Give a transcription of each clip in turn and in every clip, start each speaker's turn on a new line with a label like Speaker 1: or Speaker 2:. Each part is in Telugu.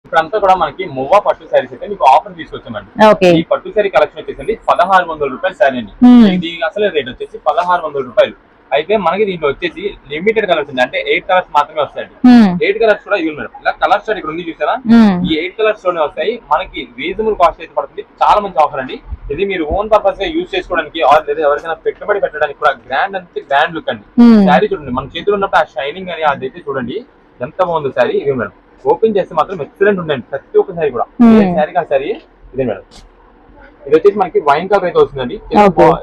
Speaker 1: ఇప్పుడంతా కూడా మనకి మువ్వా పట్టు శారీస్ అయితే మీకు ఆఫర్ తీసుకొచ్చామండి. ఈ పట్టు శారీ కలెక్షన్ వచ్చేసి 1600 రూపాయలు శారీ అండి. ఇది అసలు రేట్ వచ్చేసి 1600 రూపాయలు. అయితే మనకి దీంట్లో వచ్చేసి లిమిటెడ్ కలర్స్ ఉంది, అంటే 8 కలర్స్ మాత్రమే వస్తాయండి. 8 కలర్స్ కూడా ఇవి మేడం. ఇలా కలర్ స్టార్ట్ ఇక్కడ ఉంది చూసారా, ఈ 8 కలర్స్ లోనే వస్తాయి. మనకి రీజనబుల్ కాస్ట్ అయితే పడుతుంది. చాలా మంచి ఆఫర్ అండి ఇది. మీరు ఓన్ పర్పస్ గా యూజ్ చేసుకోవడానికి లేదా ఎవరికైనా పెట్టుబడి పెట్టడానికి కూడా గ్రాండ్ అంటే గ్రాండ్ లుక్ అండి. శారీ చూడండి, మన చేతిలో ఉన్నప్పుడు ఆ షైనింగ్ అని అదైతే చూడండి ఎంత బాగుంది శారీ. ఇది మేడం ఓపెన్ చేస్తే మాత్రం ఎక్సలెంట్ ఉండండి ప్రతి ఒక్క శారీ కూడా. శారీ కా శారీ ఇదే మేడం. ఇది వచ్చేసి మనకి వైన్ కలర్ అయితే వస్తుందండి.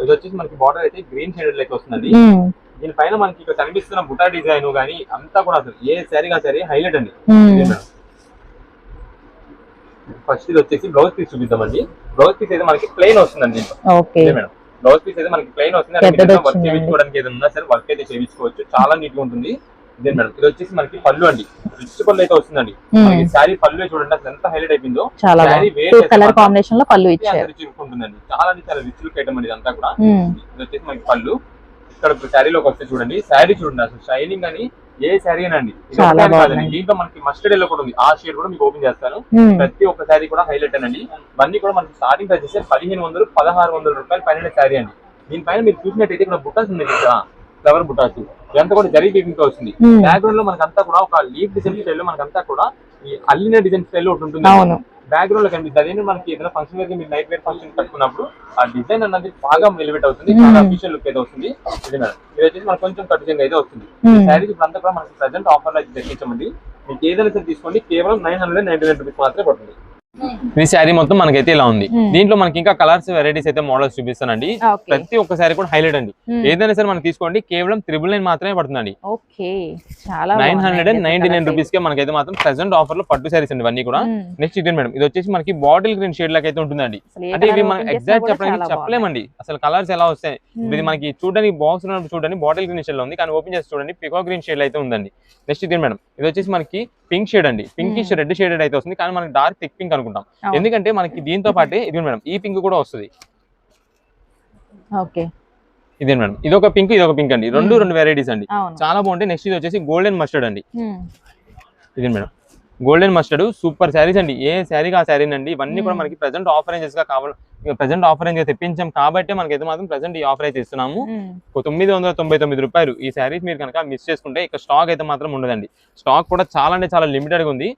Speaker 1: ఇది వచ్చేసి మనకి బార్డర్ అయితే గ్రీన్ షేడ్ అయితే వస్తుందండి. దీనిపైన మనకి ఇక్కడ కనిపిస్తున్న బుటా డిజైన్ కానీ అంతా కూడా అసలు ఏ శారీ కా శారీ హైలైట్ అండి. ఫస్ట్ ఇది వచ్చేసి బ్లౌజ్ పీస్ చూపిద్దామండి. బ్లౌజ్ పీస్ అయితే మనకి ప్లెయిన్ వస్తుందండి మేడం. బ్లౌజ్ పీస్ అయితే మనకి ప్లెయిన్ వస్తుంది. వర్క్ చేయించుకోవడానికి ఏదైనా ఉన్నా సరే వర్క్ అయితే చేయించుకోవచ్చు, చాలా నీట్ గా ఉంటుంది. ఇదే మేడం. ఇది వచ్చేసి మనకి పళ్ళు అండి, రిచ్ పళ్ళు అయితే వస్తుందండి. మనకి శారీ పళ్ళు చూడండి అసలు ఎంత హైలైట్ అయిపోయిందో. శారీ
Speaker 2: కలర్ కాంబినేషన్ లో పళ్ళు ఇచ్చారు,
Speaker 1: ఉంటుందండి. చాలా చాలా రిచ్ లుక్ ఐటమ్ అండి ఇదంతా కూడా. ఇది వచ్చేసి మనకి పళ్ళు. ఇక్కడ శారీలోకి వస్తే చూడండి, శారీ చూడండి అసలు షైనింగ్ అని ఏ శారీ అండి. దీంట్లో మనకి మస్టర్డ్ ఎల్లో కూడా ఉంది, ఆ షేడ్ కూడా మీకు ఓపెన్ చేస్తాను. ప్రతి ఒక్క శారీ కూడా హైలైట్ అండి. ఇవన్నీ కూడా మనకి స్టార్టింగ్ ప్రైస్ చేస్తే 1500 1600 రూపాయలు పైన శారీ అండి. దీనిపైన మీరు చూసినట్టయితే ఇక్కడ బుట్టాస్ ఉన్నాయి కదా, ఫ్లవర్ బుటాస్, ఇదంతా కూడా జరీ వీవింగ్ తో వస్తుంది. బ్యాక్గ్రౌండ్ లో మనకంతా కూడా ఒక లీఫ్ డిజైన్ స్టైల్ లో మనకంతా కూడా ఈ అల్లిన డిజైన్ స్టైల్ లో ఒకటి ఉంటుంది. బ్యాక్గ్రౌండ్ లో కనిపిస్తుంది. అదే మనకి ఏదైనా ఫంక్షన్ వేర్ మీరు నైట్ వేర్ ఫంక్షన్ కట్టుకున్నప్పుడు ఆ డిజైన్ అన్నది బాగా ఎలివేట్ అవుతుంది, చాలా అఫీషియల్ లుక్ అయితే వస్తుంది. ఇది మేడం. ఇది వచ్చేసి మనకు కొంచెం కటింగ్ అయితే వస్తుంది. ఈ శారీస్ ఇప్పుడు అంతా కూడా మనకి ప్రెసెంట్ ఆఫర్ లో అయితే తెప్పించమండి. మీకు ఏదైనా సరే తీసుకోండి, కేవలం 999 రూపీస్ మాత్రమే పడుతుంది. ఈ శారీ మొత్తం మనకైతే ఇలా ఉంది. దీంట్లో మనకి ఇంకా కలర్స్ వెరైటీస్ అయితే మోడల్స్ చూపిస్తానండి. ప్రతి ఒక్క శారీ కూడా హైలైట్ అండి. ఏదైనా సరే మనం తీసుకోండి, కేవలం 999 మాత్రమే పడుతుందండి. 999 రూపీస్ కే మనకైతే మాత్రం ప్రెసెంట్ ఆఫర్ లో పట్టు శారీస్ అండి ఇవన్నీ కూడా. నెక్స్ట్ ఇది మేడం. ఇది వచ్చేసి మనకి బాటిల్ గ్రీన్ షేడ్ లాగా అయితే ఉంటుందండి. అంటే ఇవి మనం ఎగ్జాక్ట్ చెప్పడానికి చెప్పలేమండి అసలు కలర్స్ ఎలా వస్తాయి. ఇది మనకి చూడడానికి బాక్స్ చూడండి బాటిల్ గ్రీన్ షేడ్ లో ఉంది, కానీ ఓపెన్ చేసి చూడండి పికో గ్రీన్ షేడ్ అయితే ఉందండి. నెక్స్ట్ ఇది మేడం. ఇది వచ్చేసి మనకి పింక్ షేడ్ అండి, పింకిష్ రెడ్ షేడెడ్ అయితే వస్తుంది, కానీ మనకి డార్క్ థిక్ పింక్ అనుకుంటాం. ఎందుకంటే మనకి దీంతో పాటే ఇది మేడం ఈ పింక్ కూడా వస్తుంది. ఇదే మేడం, ఇది ఒక పింక్ ఇది ఒక పింక్ అండి, రెండు వెరైటీస్ అండి, చాలా బాగుంటాయి. నెక్స్ట్ ఇది వచ్చేసి గోల్డెన్ మస్టర్డ్ అండి. ఇది madam golden mustard super saris అండి. ఏ శారీకి ఆ శారీ అండి. ఇవన్నీ కూడా మనకి ప్రెసెంట్ ఆఫర్ రేంజెస్ గా కావాలి, ప్రెసెంట్ ఆఫర్ రేంజ్ తెప్పించాం కాబట్టి మనకైతే మాత్రం ప్రెసెంట్ ఈ ఆఫర్ అయితే ఇస్తున్నాము. 999 రూపాయలు. ఈ శారీస్ మీరు కనుక మిస్ చేసుకుంటే ఇక స్టాక్ అయితే మాత్రం ఉండదండి. స్టాక్ కూడా చాలా అంటే చాలా లిమిటెడ్ గా ఉంది.